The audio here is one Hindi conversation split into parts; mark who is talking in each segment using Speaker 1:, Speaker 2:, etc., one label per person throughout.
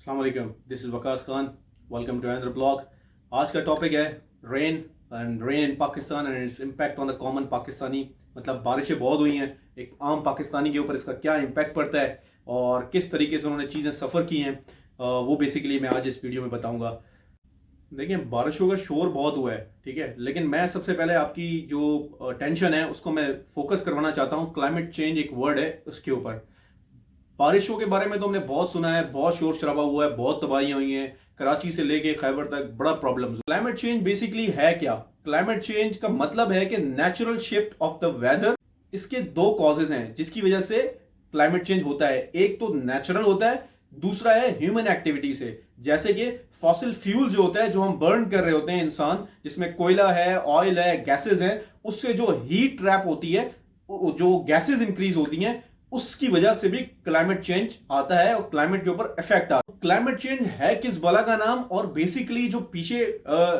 Speaker 1: अस्सलाम वालेकुम, this is Waqas Khan. Welcome to another blog. आज का टॉपिक है rain in Pakistan and its impact on the common Pakistani. मतलब बारिशें बहुत हुई हैं, एक आम पाकिस्तानी के ऊपर इसका क्या इम्पैक्ट पड़ता है और किस तरीके से उन्होंने चीज़ें सफ़र की हैं, वो बेसिकली मैं आज इस वीडियो में बताऊँगा। देखिए, बारिशों का शोर बहुत हुआ है, ठीक है, लेकिन मैं सबसे पहले आपकी जो टेंशन है उसको मैं फोकस करवाना चाहता हूँ। क्लाइमेट चेंज एक वर्ड है, उसके ऊपर। बारिशों के बारे में तो हमने बहुत सुना है, बहुत शोर शराबा हुआ है, बहुत तबाहियां हुई हैं, कराची से लेके खैबर तक बड़ा प्रॉब्लम। क्लाइमेट चेंज बेसिकली है क्या? क्लाइमेट चेंज का मतलब है कि natural shift of the weather. इसके दो कॉजेज हैं जिसकी वजह से क्लाइमेट चेंज होता है। एक तो नेचुरल होता है, दूसरा है ह्यूमन एक्टिविटी से। जैसे कि फॉसिल फ्यूल जो होता है, जो हम बर्न कर रहे होते हैं इंसान, जिसमें कोयला है, ऑयल है, गैसेज है, उससे जो हीट ट्रैप होती है, जो गैसेज इंक्रीज होती हैं, उसकी वजह से भी क्लाइमेट चेंज आता है और क्लाइमेट के ऊपर इफेक्ट आता है। क्लाइमेट चेंज है किस बला का नाम? और बेसिकली जो पीछे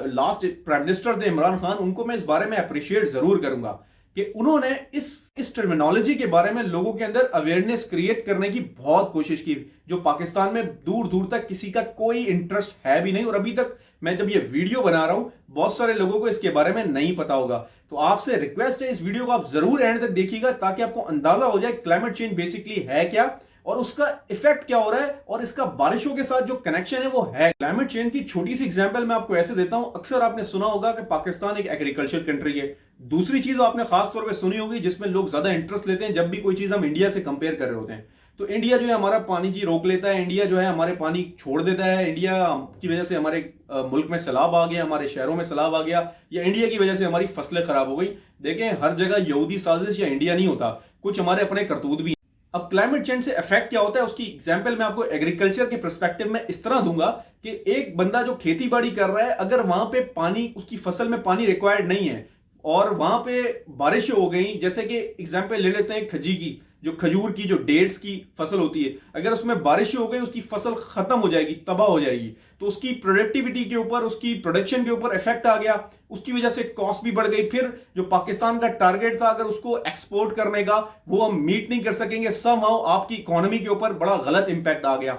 Speaker 1: लास्ट प्राइम मिनिस्टर थे इमरान खान, उनको मैं इस बारे में अप्रिशिएट जरूर करूंगा कि उन्होंने इस टर्मिनोलॉजी के बारे में लोगों के अंदर अवेयरनेस क्रिएट करने की बहुत कोशिश की, जो पाकिस्तान में दूर दूर तक किसी का कोई इंटरेस्ट है भी नहीं। और अभी तक मैं जब ये वीडियो बना रहा हूं, बहुत सारे लोगों को इसके बारे में नहीं पता होगा। तो आपसे रिक्वेस्ट है, इस वीडियो को आप जरूर एंड तक देखिएगा ताकि आपको अंदाजा हो जाए क्लाइमेट चेंज बेसिकली है क्या और उसका इफेक्ट क्या हो रहा है और इसका बारिशों के साथ जो कनेक्शन है वो है। क्लाइमेट चेंज की छोटी सी एग्जांपल मैं आपको ऐसे देता हूं। अक्सर आपने सुना होगा कि पाकिस्तान एक एग्रीकल्चर कंट्री है। दूसरी चीज आपने खास तौर पे सुनी होगी जिसमें लोग ज्यादा इंटरेस्ट लेते हैं, जब भी कोई चीज हम इंडिया से कंपेयर कर रहे होते हैं, तो इंडिया जो है हमारा पानी जी रोक लेता है, इंडिया जो है हमारे पानी छोड़ देता है, इंडिया की वजह से हमारे मुल्क में सैलाब आ गया, हमारे शहरों में सैलाब आ गया, या इंडिया की वजह से हमारी फसलें खराब हो गई। देखें, हर जगह यहूदी साजिश या इंडिया नहीं होता, कुछ हमारे अपने करतूत भी। अब क्लाइमेट चेंज से इफेक्ट क्या होता है उसकी एग्जांपल मैं आपको एग्रीकल्चर के पर्सपेक्टिव में इस तरह दूंगा कि एक बंदा जो खेती बाड़ी कर रहा है, अगर वहां पे पानी, उसकी फसल में पानी रिक्वायर्ड नहीं है और वहां पे बारिश हो गई, जैसे कि एग्जांपल ले लेते हैं खजी की, जो खजूर की, जो डेट्स की फसल होती है, अगर उसमें बारिश हो गई, उसकी फसल खत्म हो जाएगी, तबाह हो जाएगी, तो उसकी प्रोडक्टिविटी के ऊपर, उसकी प्रोडक्शन के ऊपर इफेक्ट आ गया, उसकी वजह से कॉस्ट भी बढ़ गई। फिर जो पाकिस्तान का टारगेट था अगर उसको एक्सपोर्ट करने का, वो हम मीट नहीं कर सकेंगे। समहाउ आपकी इकोनॉमी के ऊपर बड़ा गलत इंपैक्ट आ गया।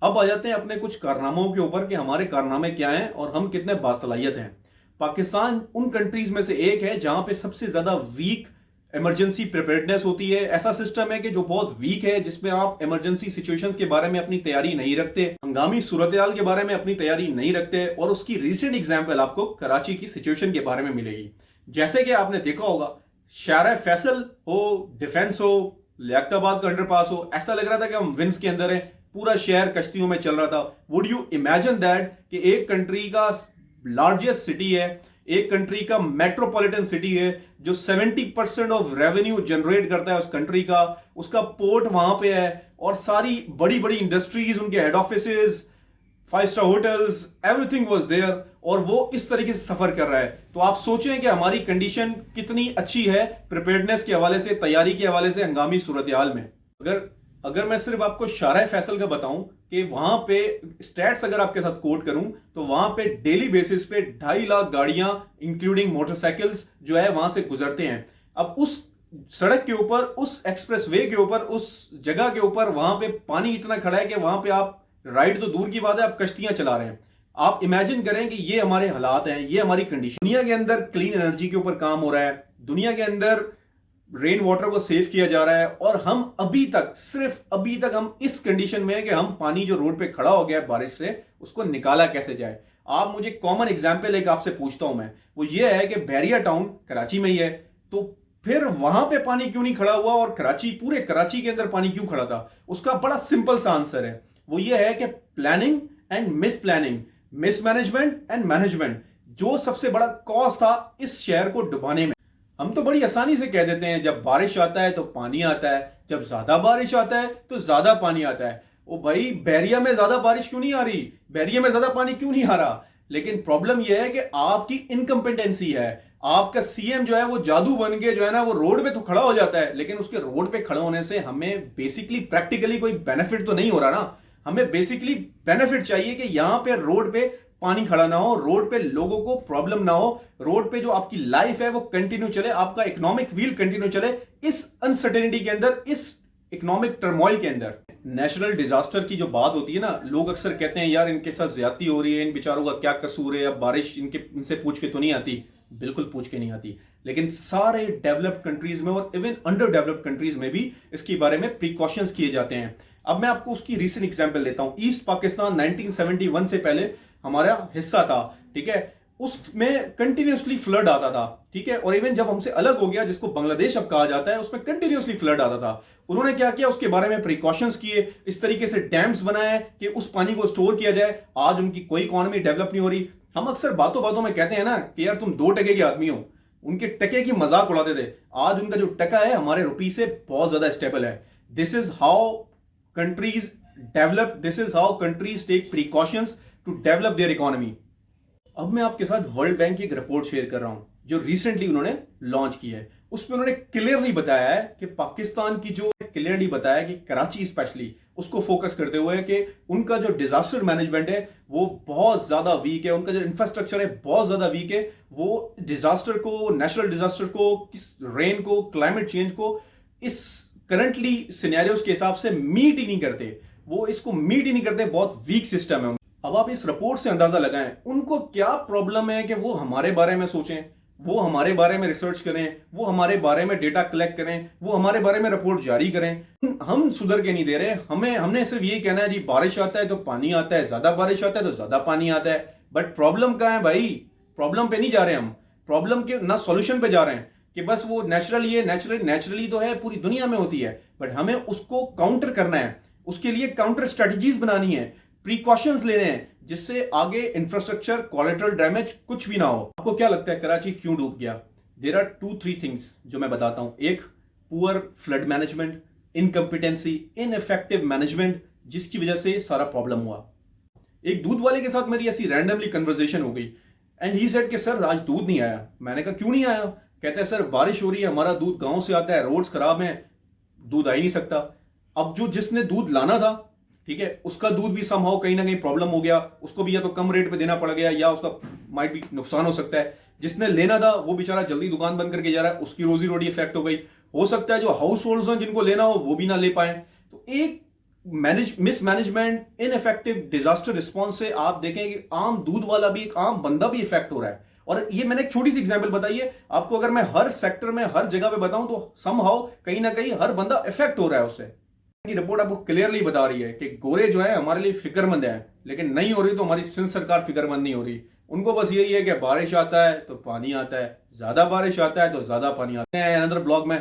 Speaker 1: अब आ जाते हैं अपने कुछ कारनामों के ऊपर कि हमारे कारनामे क्या हैं और हम कितने बासलाहियत हैं। पाकिस्तान उन कंट्रीज में से एक है जहां पे सबसे ज्यादा वीक इमरजेंसी प्रिपेयर्डनेस होती है। ऐसा सिस्टम है कि जो बहुत वीक है, जिसमें आप इमरजेंसी सिचुएशंस के बारे में अपनी तैयारी नहीं रखते, हंगामी सूरत हाल के बारे में अपनी तैयारी नहीं रखते। और उसकी रिसेंट एग्जाम्पल आपको कराची की सिचुएशन के बारे में मिलेगी। जैसे कि आपने देखा होगा, शारा फैसल हो, डिफेंस हो, लियाकताबाद का अंडरपास हो, ऐसा लग रहा था कि हम विंस के अंदर हैं, पूरा शहर कश्तियों में चल रहा था। वुड यू इमेजिन दैट कि एक कंट्री का लार्जेस्ट सिटी है, एक कंट्री का मेट्रोपॉलिटन सिटी है, जो 70% ऑफ रेवेन्यू जनरेट करता है उस कंट्री का, उसका पोर्ट वहां पे है और सारी बड़ी बड़ी इंडस्ट्रीज, उनके head offices, 5 star hotels, everything was there, और वो इस तरीके से सफर कर रहा है। तो आप सोचें कि हमारी कंडीशन कितनी अच्छी है प्रिपेयर्डनेस के हवाले से, तैयारी के हवाले से हंगामी सूरत हाल में। अगर अगर मैं सिर्फ आपको शारा फैसल का बताऊं कि वहां पे स्टैट्स अगर आपके साथ कोट करूं, तो वहां पे डेली बेसिस पे 2.5 लाख गाड़ियां इंक्लूडिंग मोटरसाइकिल्स जो है वहां से गुजरते हैं। अब उस सड़क के ऊपर, उस एक्सप्रेस वे के ऊपर, उस जगह के ऊपर वहां पे पानी इतना खड़ा है कि वहां पे आप राइड तो दूर की बात है, आप कश्तियां चला रहे हैं। आप इमेजिन करें कि ये हमारे हालात हैं, ये हमारी कंडीशन। दुनिया के अंदर क्लीन एनर्जी के ऊपर काम हो रहा है, दुनिया के अंदर रेन वाटर को सेव किया जा रहा है, और हम अभी तक, सिर्फ अभी तक हम इस कंडीशन में है कि हम पानी जो रोड पे खड़ा हो गया है बारिश से, उसको निकाला कैसे जाए। आप मुझे कॉमन एग्जांपल एक आपसे पूछता हूं मैं, वो ये है कि बैरिया टाउन कराची में ही है, तो फिर वहां पे पानी क्यों नहीं खड़ा हुआ और कराची, पूरे कराची के अंदर पानी क्यों खड़ा था? उसका बड़ा सिंपल सा आंसर है, वो ये है कि planning and miss planning, mismanagement and management, जो सबसे बड़ा कॉज था इस शहर को डुबाने में। हम तो बड़ी आसानी से कह देते हैं, जब बारिश आता है तो पानी आता है, जब ज्यादा बारिश आता है तो ज्यादा पानी आता है। ओ भाई, बैरिया में ज्यादा बारिश क्यों नहीं आ रही, बैरिया में ज्यादा पानी क्यों नहीं आ रहा? लेकिन प्रॉब्लम यह है कि आपकी इनकम्पिटेंसी है। आपका सीएम जो है वो जादू बन के जो है ना, वो रोड पे तो खड़ा हो जाता है, लेकिन उसके रोड पे खड़े होने से हमें बेसिकली प्रैक्टिकली कोई बेनिफिट तो नहीं हो रहा ना। हमें बेसिकली बेनिफिट चाहिए कि यहां पे रोड पे पानी खड़ा ना हो, रोड पे लोगों को प्रॉब्लम ना हो, रोड पे जो आपकी लाइफ है वो कंटिन्यू चले, आपका इकोनॉमिक व्हील कंटिन्यू चले इस अनसर्टेनिटी के अंदर, इस इकोनॉमिक टर्मोइल के अंदर। नेचुरल डिजास्टर की जो बात होती है ना, लोग अक्सर कहते हैं यार इनके साथ ज्यादती हो रही है, इन बेचारों का क्या कसूर है, अब बारिश इनसे पूछ के तो नहीं आती। बिल्कुल पूछ के नहीं आती, लेकिन सारे डेवलप्ड कंट्रीज में और इवन अंडर डेवलप्ड कंट्रीज में भी इसके बारे में प्रिकॉशंस किए जाते हैं। अब मैं आपको उसकी रीसेंट एग्जांपल देता हूं। ईस्ट पाकिस्तान 1971 से पहले हमारा हिस्सा था, ठीक है, उसमें कंटिन्यूसली फ्लड आता था, ठीक है, और इवन जब हमसे अलग हो गया, जिसको बांग्लादेश अब कहा जाता है, उसमें कंटिन्यूसली फ्लड आता था। उन्होंने क्या किया, उसके बारे में प्रिकॉशंस किए, इस तरीके से डैम्स बनाए कि उस पानी को स्टोर किया जाए। आज उनकी कोई इकोनॉमी डेवलप नहीं हो रही। हम अक्सर बातों बातों में कहते हैं ना कि यार तुम 2 टके के आदमी हो, उनके टके की मजाक उड़ाते थे। आज उनका जो टका है हमारे रुपी से बहुत ज्यादा स्टेबल है। This is how countries develop, this is how countries take precautions to develop their economy. अब मैं आपके साथ वर्ल्ड बैंक की एक रिपोर्ट शेयर कर रहा हूं जो रिसेंटली उन्होंने लॉन्च की है। उसमें उन्होंने क्लियरली बताया है कि पाकिस्तान की जो क्लियरली बताया कि कराची स्पेशली उसको फोकस करते हुए कि उनका जो डिजास्टर मैनेजमेंट है वो बहुत ज्यादा वीक है, उनका जो इंफ्रास्ट्रक्चर है बहुत ज्यादा वीक है। वो डिजास्टर को, नेचुरल डिजास्टर को, रेन को, क्लाइमेट चेंज को इस करंटली सिनेरियोस के हिसाब से मीट ही नहीं करते, वो इसको मीट ही नहीं करते, बहुत वीक सिस्टम है। अब आप इस रिपोर्ट से अंदाजा लगाएं उनको क्या प्रॉब्लम है कि वो हमारे बारे में सोचें, वो हमारे बारे में रिसर्च करें, वो हमारे बारे में डेटा कलेक्ट करें, वो हमारे बारे में रिपोर्ट जारी करें। हम सुधर के नहीं दे रहे, हमने सिर्फ ये कहना है जी बारिश आता है तो पानी आता है, ज्यादा बारिश आता है तो ज्यादा पानी आता है। बट प्रॉब्लम कहाँ है भाई? प्रॉब्लम पे नहीं जा रहे हम, प्रॉब्लम के ना सॉल्यूशन पे जा रहे हैं कि बस वो नेचुरली है, नेचुरली तो है, पूरी दुनिया में होती है, बट हमें उसको काउंटर करना है, उसके लिए काउंटर स्ट्रेटजीज बनानी है, प्रिकॉशंस लेने हैं जिससे आगे इंफ्रास्ट्रक्चर, कोलैटरल डैमेज कुछ भी ना हो। आपको क्या लगता है कराची क्यों डूब गया? देयर आर 2-3 थिंग्स जो मैं बताता हूं। एक, poor flood management, incompetency, ineffective management, जिसकी वजह से सारा प्रॉब्लम हुआ। एक दूध वाले के साथ मेरी ऐसी रैंडमली कन्वर्सेशन हो गई एंड ही सेड कि सर आज दूध नहीं आया। मैंने कहा क्यों नहीं आया? कहते हैं सर बारिश हो रही है, हमारा दूध गांव से आता है, रोड्स खराब हैं, दूध आ ही नहीं सकता। अब जो जिसने दूध लाना था, ठीक है, उसका दूध भी समहाउ कहीं ना कहीं प्रॉब्लम हो गया, उसको भी या तो कम रेट पे देना पड़ गया या उसका माइट भी नुकसान हो सकता है। जिसने लेना था वो बेचारा जल्दी दुकान बंद करके जा रहा है, उसकी रोजी रोटी इफेक्ट हो गई। हो सकता है जो हाउस होल्ड्स हैं जिनको लेना हो वो भी ना ले पाए। तो एक मिसमैनेजमेंट, इनइफेक्टिव डिजास्टर रिस्पॉन्स से आप देखें कि आम दूध वाला भी, एक आम बंदा भी इफेक्ट हो रहा है। और ये मैंने एक छोटी सी एग्जांपल बताई है आपको, अगर मैं हर सेक्टर में हर जगह पे बताऊं तो समहाउ कहीं ना कहीं हर बंदा इफेक्ट हो रहा है उससे। की रिपोर्ट आपको क्लियरली बता रही है कि गोरे जो है हमारे लिए फिक्रमंद है, लेकिन नहीं हो रही तो हमारी सिंध सरकार फिक्रमंद नहीं हो रही। उनको बस यही है कि बारिश आता है तो पानी आता है, ज्यादा बारिश आता है तो ज्यादा पानी आता है। अनदर ब्लॉग में